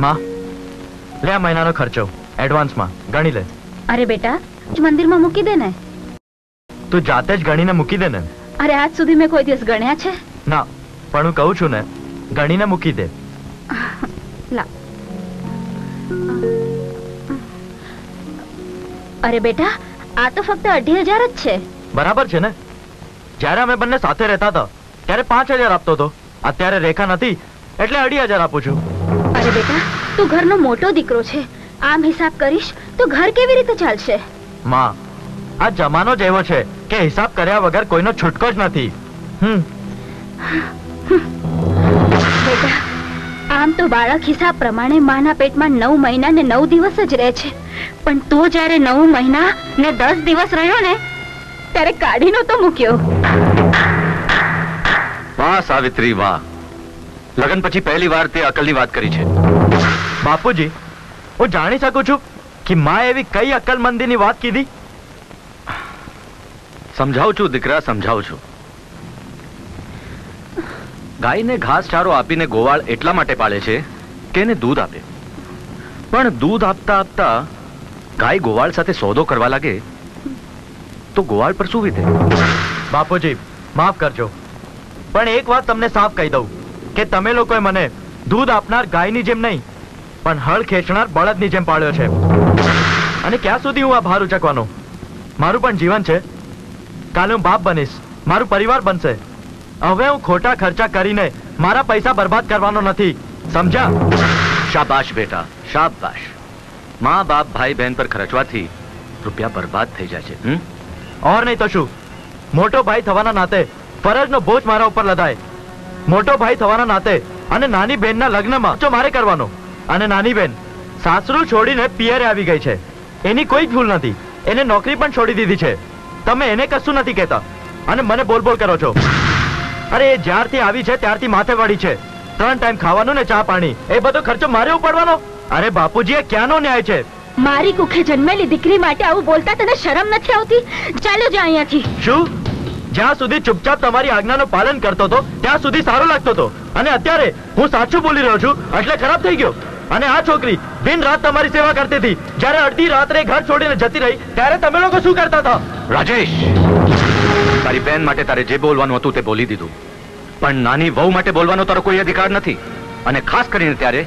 माँ ले आ महीना नो खर्चो एडवांस में गणी ले। अरे बेटा मंदिर में मूकी दे ने। तू जाते ज गणी ने मूकी दे ने। अरे आज सुधी में कोई दिवस गण्या छे? ना पण हूँ कहूं छू ने गणी ने मूकी दे। ला। अरे बेटा आ तो फक्त 28,000 ज छे। बराबर छे ने। જ્યારે અમે બંને સાથે રહેતા હતા ત્યારે 5,000 આપતો હતો, અત્યારે રેખા નથી એટલે 2,500 આપું છું। અરે બેટા તું ઘરનો મોટો દીકરો છે, આમ હિસાબ કરીશ તો ઘર કેવી રીતે ચાલશે? માં આ જમાનો જ એવો છે કે હિસાબ કર્યા વગર કોઈનો છૂટકો જ નથી। બેટા આમ તો બાળક હિસાબ પ્રમાણે માના પેટમાં 9 મહિના ને 9 દિવસ જ રહે છે, પણ તો જ્યારે 9 મહિના ને 10 દિવસ રહ્યો ને ત્યારે કાઢીનો તો મૂક્યો। વાહ સાવિત્રી વાહ, લગન પછી પહેલી વાર તે અકલની વાત કરી છે। બાપુજી હું જાણી શકું છું કે માં એવી કઈ અકલમંદીની વાત કીધી? સમજાવું છું દીકરા, સમજાવું છું। ગાયને ઘાસચારો આપીને ગોવાળ એટલા માટે પાળે છે કે એને દૂધ આપે, પણ દૂધ આપતા આપતા ગાય ગોવાળ સાથે સોદો કરવા લાગે तो गोवाल पर શું વીતે? બાપુજી માફ કરજો, પણ એક વાત તમને સાફ કહી દઉં કે તમે લોકોએ મને દૂધ આપનાર ગાયની જેમ નહીં પણ હળ ખેંચનાર બળદની જેમ પાળ્યો છે, અને ક્યાં સુધી હું આ ભાર ઉચકવાનો? મારું પણ જીવન છે, કાલે હું બાપ બનીશ, મારું પરિવાર બનશે। હવે હું ખોટા ખર્ચા કરીને મારા પૈસા બરબાદ કરવાનો નથી, સમજ્યા? શાબાશ બેટા શાબાશ। माँ बाप भाई बहन पर खर्चवाથી રૂપિયા બરબાદ થઈ જાય છે। और नहीं तो शू, मोटो भाई थवाना नाते फरजनो बोझ मारा ऊपर लदाय। मोटो भाई थवाना नाते अने नानी बेनना लग्નમાં जो मारे करवानो, अने नानी बेन सासरू छोड़ीने पियरे आवी गई छे, एनी कोई भूल नथी, एने नौकरी पण छोड़ी दीधी छे, તમે એને કશું નથી કહેતા અને મને બોલ બોલ કરો છો। અરે એ જ્યારથી આવી છે ત્યારથી માથે વળી છે, 3 ટાઈમ ખાવાનું ને ચા પાણી, એ બધો ખર્ચો મારે ઉપાડવાનો? અરે બાપુજી એ ક્યાંનો ન્યાય છે? મારી કુખે જન્મેલી દીકરી માટે આવું બોલતા તને શરમ નથી આવતી? ચાલો જા અહીંયાથી। શું? જ્યાં સુધી ચૂપચાપ તમારી આજ્ઞાનું પાલન કરતો હતો ત્યાં સુધી સારું લાગતો હતો, અને અત્યારે હું સાચું બોલી રહ્યો છું એટલે ખરાબ થઈ ગયો। અને આ છોકરી દિન રાત તમારી સેવા કરતી હતી, જ્યારે અડધી રાત્રે ઘર છોડીને જતી રહી ત્યારે તમે લોકો શું કરતા હતા? રાજેશ તારી બેન માટે તારે જે બોલવાનું હતું તે બોલી દીધું, પણ નાની વહુ માટે બોલવાનો તારો કોઈ અધિકાર નથી, અને ખાસ કરીને ત્યારે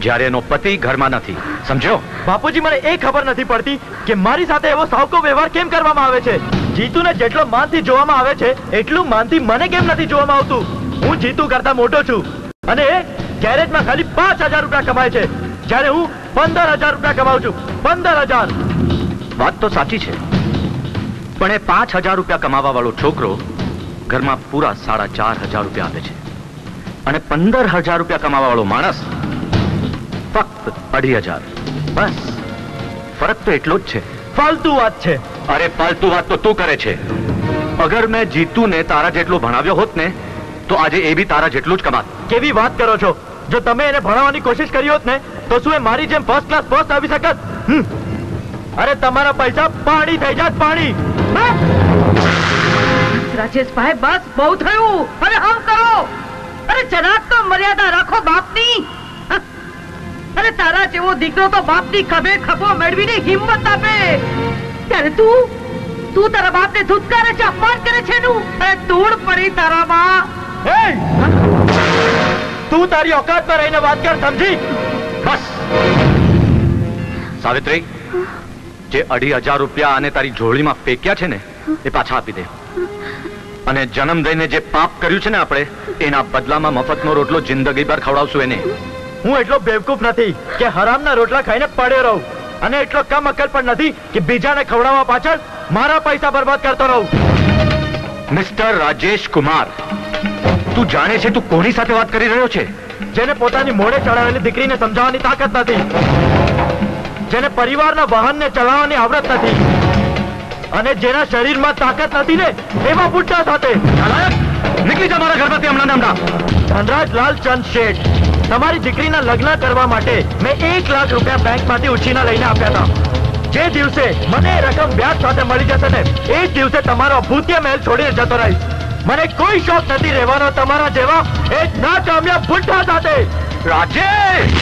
જ્યારે એનો પતિ ઘરમાં નથી, સમજો? બાપુજી મને એ ખબર નથી પડતી કે મારી સાથે એવો સાવકો વ્યવહાર કેમ કરવામાં આવે છે? જીતુને જેટલો માનથી જોવામાં આવે છે એટલું માનથી મને કેમ નથી જોવામાં આવતું? હું જીતુ કરતા મોટો છું અને એ ગેરેજમાં ખાલી 5,000 રૂપિયા કમાય છે, જ્યારે હું 15,000 રૂપિયા કમાઉં છું। 15,000। વાત તો સાચી છે, પણ એ 5,000 રૂપિયા કમાવા વાળો છોકરો ઘરમાં પૂરા 4,500 રૂપિયા આપે છે, અને 15,000 રૂપિયા કમાવા વાળો માણસ ફક્ત 2,500। બસ ફરક તો એટલો જ છે। ફાલતુ વાત છે। અરે ફાલતુ વાત તો તું કરે છે। અગર મેં જીતુને તારા જેટલો ભણાવ્યો હોત ને તો આજે એ બી તારા જેટલું જ કમાત। કેવી વાત કરો છો? જો તમે એને ભણાવવાની કોશિશ કરી હોત ને તો શું એ મારી જેમ ફર્સ્ટ ક્લાસ પોસ્ટ આવી શકત? અરે તમારા પૈસા પાણી થઈ જાત, પાણી। રાજેશભાઈ બસ બહુ થયું, હવે હમ કરો। અરે જરાક તો મર્યાદા રાખો બાપની। અરે તારા જેવો દીકરો તો બાપની ખભે ખભો મેળવીને હિંમત આપે, ત્યારે તું તારા બાપને ધુતકારે છે, અપમાન કરે છે નું। અરે ધૂળ પડી તારામાં। તું તારી औकातમાં રહીને વાત કર, સમજી? બસ સાવિત્રી, જે 2,500 રૂપિયા અને તારી ઝોળીમાં ફેંક્યા છે ને એ પાછા આપી દે, અને જન્મ દઈને જે પાપ કર્યું છે ને આપણે એના બદલામાં મફતનો રોટલો જિંદગી ભર ખવડાવશું એને। હું એટલો બેવકૂફ નથી કે હરામના રોટલા ખાઈને પડ્યો રહું, અને એટલો કમ અક્કલ પણ નથી કે બીજાને ખવડાવવા પાછળ મારા પૈસા બરબાદ કરતો રહું। મિસ્ટર રાજેશ કુમાર, તું જાણે છે તું કોની સાથે વાત કરી રહ્યો છે? જેને પોતાની મોઢે ચડાવેલી દીકરીને સમજાવવાની તાકાત નથી, જેને પરિવારના વાહનને ચલાવવાની આવડત નથી, અને જેના શરીરમાં તાકાત નથી ને એવા બુટ્ટા સાથે। નીકળી જા મારા ઘરમાંથી હમણાં હમણાં। ધનરાજ લાલચંદ શેઠ, તમારી દીકરીના લગ્ન કરવા માટે મેં 1 લાખ રૂપિયા બેંકમાંથી ઉછીના લઈને આપ્યા હતા। જે દિવસે મને એ રકમ વ્યાજ સાથે મળી જશે ને એ જ દિવસે તમારો ભૂતિયા મહેલ છોડીને જતો રહીશ। મને કોઈ શોખ નથી રહેવાનો તમારા જેવા એક નાકામયાબ બુટ્ટા સાથે। રાજેશ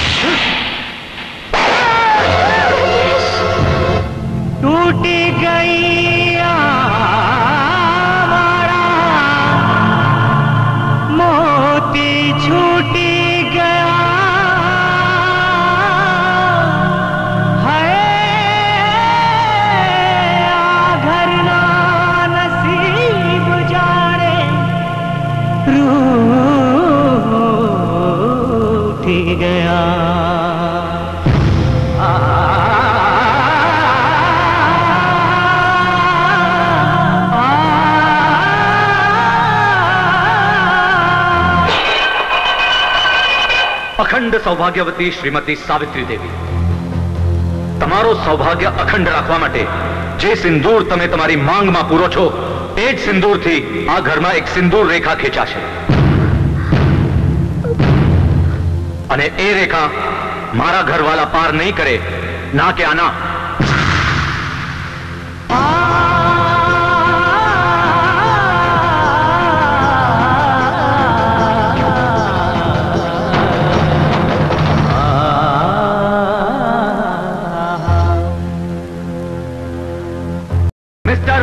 टूट गई आवारा, मोती छूट गया है, घर ना नसीब जाने रूठ गया। અખંડ સૌભાગ્યવતી શ્રીમતી સાવિત્રી દેવી, તમારો સૌભાગ્ય અખંડ રાખવા માટે જે સિંદૂર તમે તમારી માંગમાં પૂરો છો, એ જ સિંદૂરથી આ ઘરમાં એક સિંદૂર રેખા ખેંચાશે, અને એ રેખા મારા ઘરવાળા પાર નહીં કરે, ના કે આના.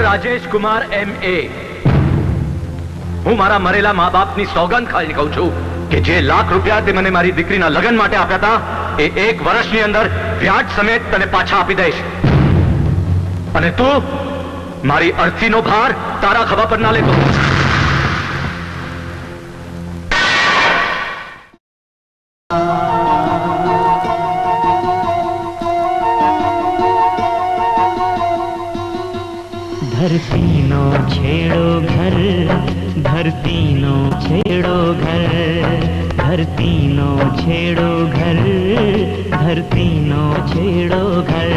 રાજેશ કુમાર MA, હું મારા મરેલા મા બાપની સોગંદ ખાઈને કહું છું કે જે લાખ રૂપિયા તે મને મારી દીકરીના લગ્ન માટે આપ્યા હતા, એ 1 વર્ષની અંદર વ્યાજ સમેત તને પાછા આપી દઈશ. અને તું મારી અર્થીનો ભાર તારા ખભા પર ના લેતો. धरती नो छेड़ो घर, धरती नो छेड़ो घर, धरती नो छेड़ो घर, धरती नो छेड़ो घर।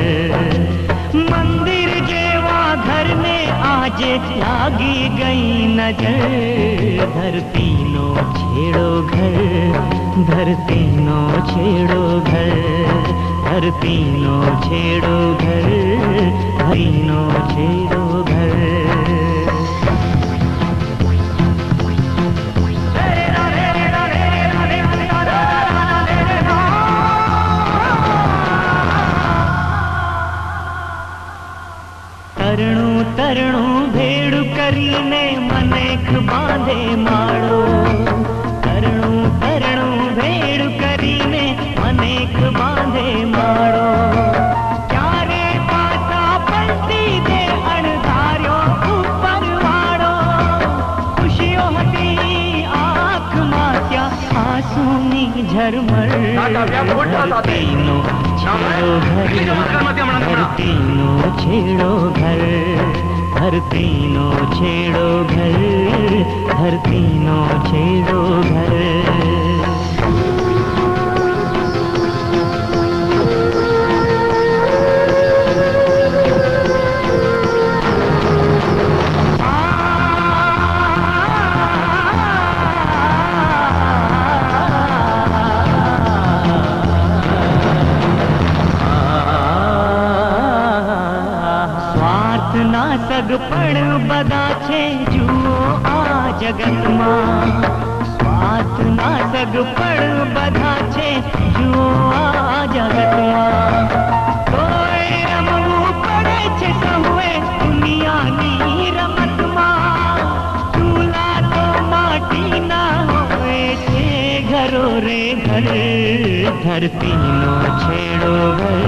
मंदिर जेवा घर ने आज लागी गई नजर, धरती नो छेड़ो घर, धरती नो छेड़ो घर, धरती नो छेड़ो घर, धरती नो छेड़ो घर। તરણું તરણું ભેડું કરીને મનેખ બાંધે માળો, તરણું તરણું ભેડું કરીને મનેખ બાંધે માળો, ક્યારે પાછા પલટી દે અણધાર્યો ઉપર વાળો, ખુશીઓ હતી આંખમાં ત્યાં આંસુની ઝરમર, ધરતીનો છેડો ઘર, ધરતીનો છેડો ઘર, ધરતીનો છેડો ઘર, ધરતીનો છેડો ઘર। સગપણ બધા છે જુઓ આ જગતમાં, સ્વાર્થના સગપણ બધા છે જુઓ આ જગતમાં, તોય રમવું પડે છે સૌએ દુનિયાની રમતમાં, ચૂલા તો માટીના હોય છે ઘરો રે ઘર, ધરતીનો છેડો ઘર,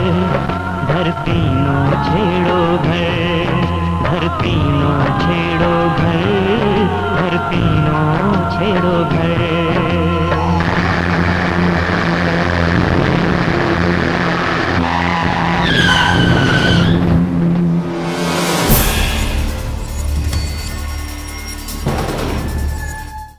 ધરતીનો છેડો ઘર।